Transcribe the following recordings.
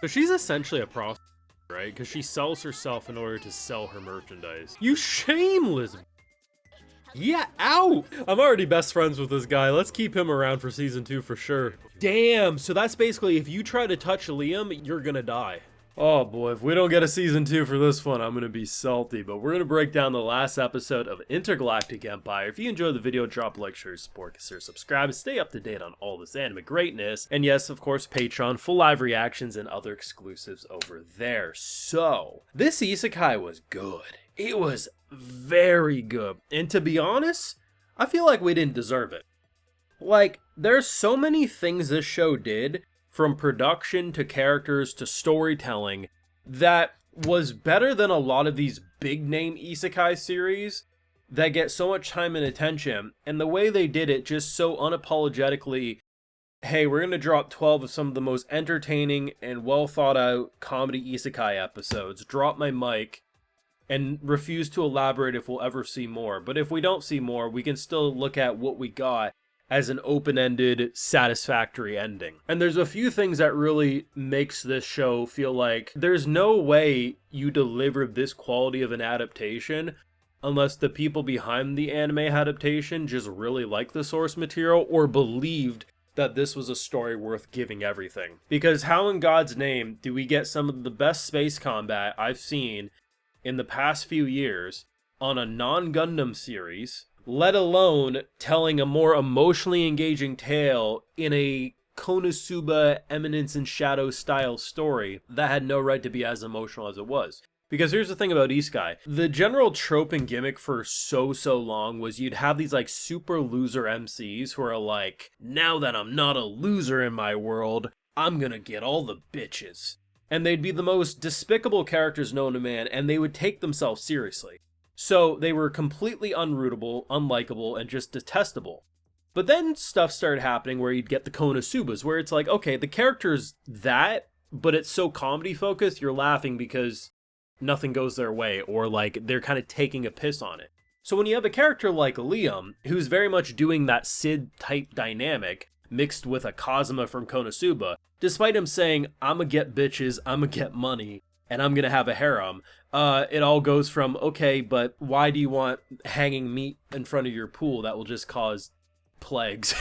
But she's essentially a prostitute, right? Because she sells herself in order to sell her merchandise. You shameless. Yeah, out! I'm already best friends with this guy. Let's keep him around for season 2 for sure. Damn, so that's basically if you try to touch Liam, you're gonna die. Oh boy, if we don't get a season 2 for this one, I'm gonna be salty, but we're gonna break down the last episode of Intergalactic Empire. If you enjoyed the video, drop a like, share, support, consider subscribe, and stay up to date on all this anime greatness. And yes, of course, Patreon, full live reactions, and other exclusives over there. So, this Isekai was good. It was very good. And to be honest, I feel like we didn't deserve it. Like, there's so many things this show did, from production to characters to storytelling, that was better than a lot of these big name isekai series that get so much time and attention. And the way they did it, just so unapologetically, hey, we're gonna drop 12 of some of the most entertaining and well thought out comedy isekai episodes, drop my mic, and refuse to elaborate if we'll ever see more. But if we don't see more, we can still look at what we got as an open-ended, satisfactory ending. And there's a few things that really makes this show feel like there's no way you deliver this quality of an adaptation unless the people behind the anime adaptation just really liked the source material or believed that this was a story worth giving everything. Because how in God's name do we get some of the best space combat I've seen in the past few years on a non-Gundam series, let alone telling a more emotionally engaging tale in a Konosuba Eminence and Shadow style story that had no right to be as emotional as it was? Because here's the thing about Isekai. The general trope and gimmick for so long was you'd have these like super loser MCs who are like, now that I'm not a loser in my world, I'm gonna get all the bitches. And they'd be the most despicable characters known to man, and they would take themselves seriously. So they were completely unrootable, unlikable, and just detestable. But then stuff started happening where you'd get the Konosubas, where it's like, okay, the character's that, but it's so comedy focused, you're laughing because nothing goes their way, or like they're kind of taking a piss on it. So when you have a character like Liam, who's very much doing that Sid type dynamic, mixed with a Kazuma from Konosuba, despite him saying, I'ma get bitches, I'ma get money, and I'm gonna have a harem, it all goes from, okay, but why do you want hanging meat in front of your pool that will just cause plagues?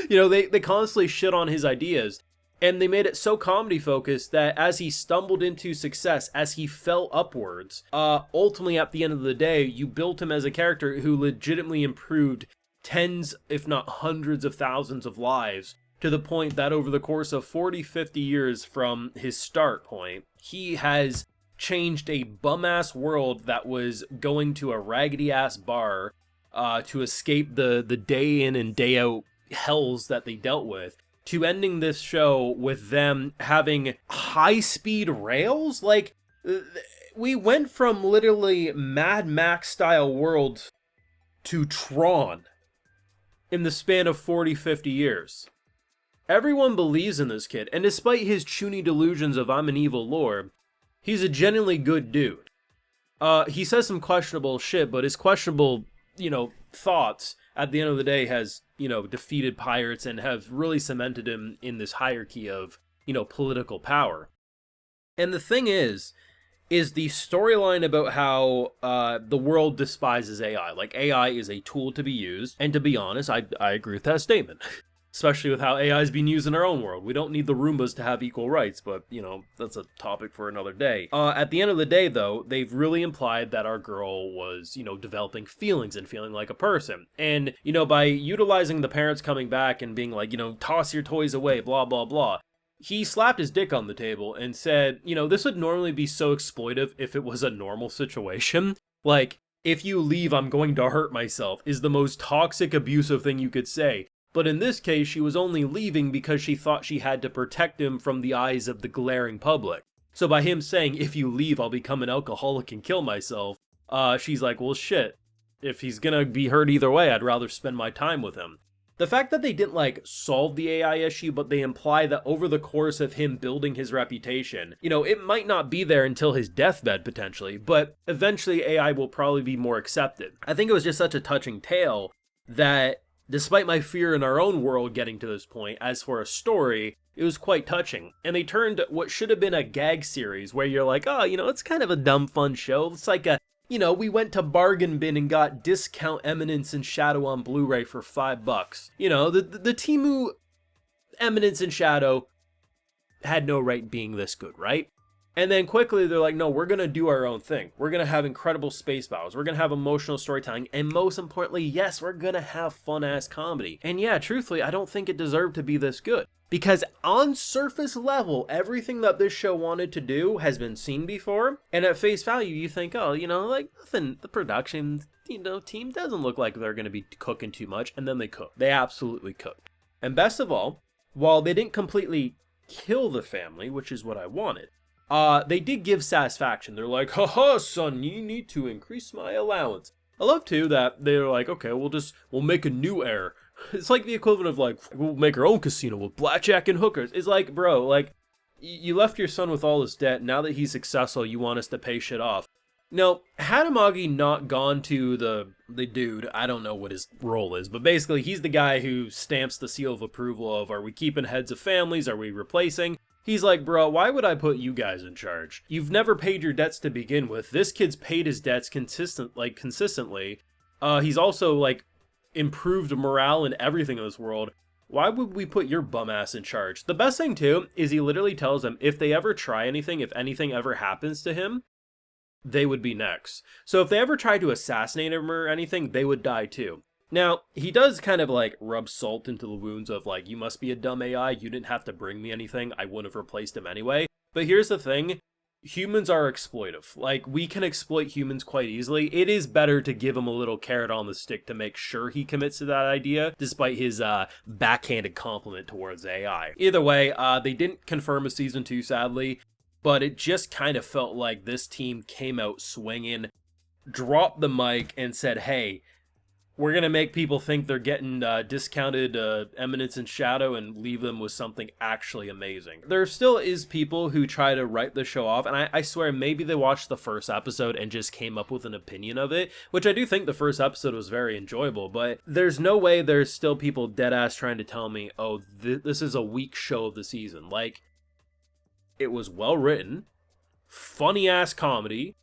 You know, they constantly shit on his ideas, and they made it so comedy focused that as he stumbled into success, as he fell upwards, ultimately at the end of the day, you built him as a character who legitimately improved tens, if not hundreds of thousands of lives, to the point that over the course of 40-50 years from his start point, he has changed a bum-ass world that was going to a raggedy-ass bar to escape the day in and day out hells that they dealt with, to ending this show with them having high-speed rails. Like, we went from literally Mad Max-style worlds to Tron in the span of 40-50 years. Everyone believes in this kid, and despite his chuny delusions of I'm an evil lord, he's a genuinely good dude. He says some questionable shit, but his questionable, thoughts at the end of the day has, defeated pirates and have really cemented him in this hierarchy of, political power. And the thing is the storyline about how the world despises AI. Like, AI is a tool to be used, and to be honest, I agree with that statement. Especially with how AI is being used in our own world. We don't need the Roombas to have equal rights, but, that's a topic for another day. At the end of the day, though, they've really implied that our girl was, developing feelings and feeling like a person. And, by utilizing the parents coming back and being like, toss your toys away, blah, blah, blah, he slapped his dick on the table and said, this would normally be so exploitive if it was a normal situation. Like, if you leave, I'm going to hurt myself, is the most toxic, abusive thing you could say. But in this case, she was only leaving because she thought she had to protect him from the eyes of the glaring public. So by him saying, if you leave, I'll become an alcoholic and kill myself, she's like, well, shit. If he's gonna be hurt either way, I'd rather spend my time with him. The fact that they didn't, solve the AI issue, but they imply that over the course of him building his reputation, it might not be there until his deathbed, potentially, but eventually AI will probably be more accepted. I think it was just such a touching tale that Despite my fear in our own world getting to this point, as for a story, it was quite touching. And they turned what should have been a gag series where you're like, oh, it's kind of a dumb fun show. It's like we went to Bargain Bin and got discount Eminence and Shadow on Blu-ray for $5. The Temu Eminence and Shadow had no right being this good, right? And then quickly they're like, no, we're going to do our own thing. We're going to have incredible space battles. We're going to have emotional storytelling. And most importantly, yes, we're going to have fun-ass comedy. And yeah, truthfully, I don't think it deserved to be this good. Because on surface level, everything that this show wanted to do has been seen before. And at face value, you think, oh, like nothing, the production, team doesn't look like they're going to be cooking too much. And then they cook. They absolutely cooked. And best of all, while they didn't completely kill the family, which is what I wanted, they did give satisfaction. They're like, haha, son, you need to increase my allowance. I love, too, that they're like, okay, we'll make a new heir. It's like the equivalent of, like, we'll make our own casino with blackjack and hookers. It's like, bro, like, you left your son with all his debt. Now that he's successful, you want us to pay shit off. Now, had Amagi not gone to the dude, I don't know what his role is, but basically he's the guy who stamps the seal of approval of, are we keeping heads of families? Are we replacing? He's like, bro, why would I put you guys in charge? You've never paid your debts to begin with. This kid's paid his debts consistently. He's also, like, improved morale and everything in this world. Why would we put your bum ass in charge? The best thing, too, is he literally tells them if they ever try anything, if anything ever happens to him, they would be next. So if they ever tried to assassinate him or anything, they would die, too. Now, he does kind of like rub salt into the wounds of like, you must be a dumb AI, you didn't have to bring me anything, I would have replaced him anyway. But here's the thing, humans are exploitive. Like, we can exploit humans quite easily. It is better to give him a little carrot on the stick to make sure he commits to that idea, despite his backhanded compliment towards AI. Either way, they didn't confirm a season 2, sadly, but it just kind of felt like this team came out swinging, dropped the mic, and said, hey, we're going to make people think they're getting discounted Eminence and Shadow and leave them with something actually amazing. There still is people who try to write the show off, and I swear maybe they watched the first episode and just came up with an opinion of it, which I do think the first episode was very enjoyable, but there's no way there's still people deadass trying to tell me, oh, this is a weak show of the season. Like, it was well written, funny-ass comedy,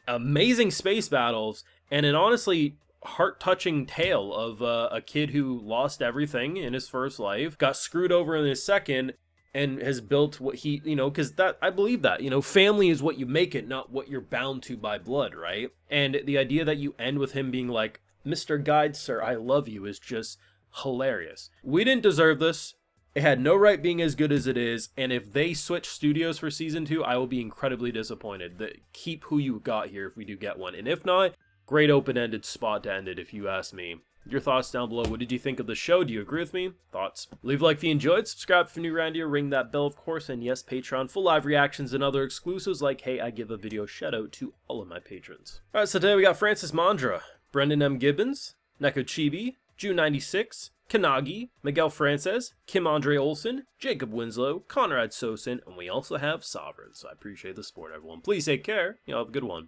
amazing space battles, and an honestly heart-touching tale of a kid who lost everything in his first life, got screwed over in his second, and has built what he, because that, I believe that, family is what you make it, not what you're bound to by blood, right? And the idea that you end with him being like, Mr. Guide, sir, I love you, is just hilarious. We didn't deserve this. It had no right being as good as it is, and if they switch studios for season 2, I will be incredibly disappointed. Keep who you got here if we do get one, and if not, great open-ended spot to end it, if you ask me. Your thoughts down below. What did you think of the show? Do you agree with me? Thoughts? Leave a like if you enjoyed, subscribe if you're new around here, ring that bell, of course, and yes, Patreon, full live reactions and other exclusives like, hey, I give a video shout-out to all of my patrons. Alright, so today we got Francis Mandra, Brendan M. Gibbons, Neko Chibi, June96, Kanagi, Miguel Frances, Kim Andre Olsen, Jacob Winslow, Conrad Sosin, and we also have Sovereign. So I appreciate the support, everyone. Please take care. Have a good one.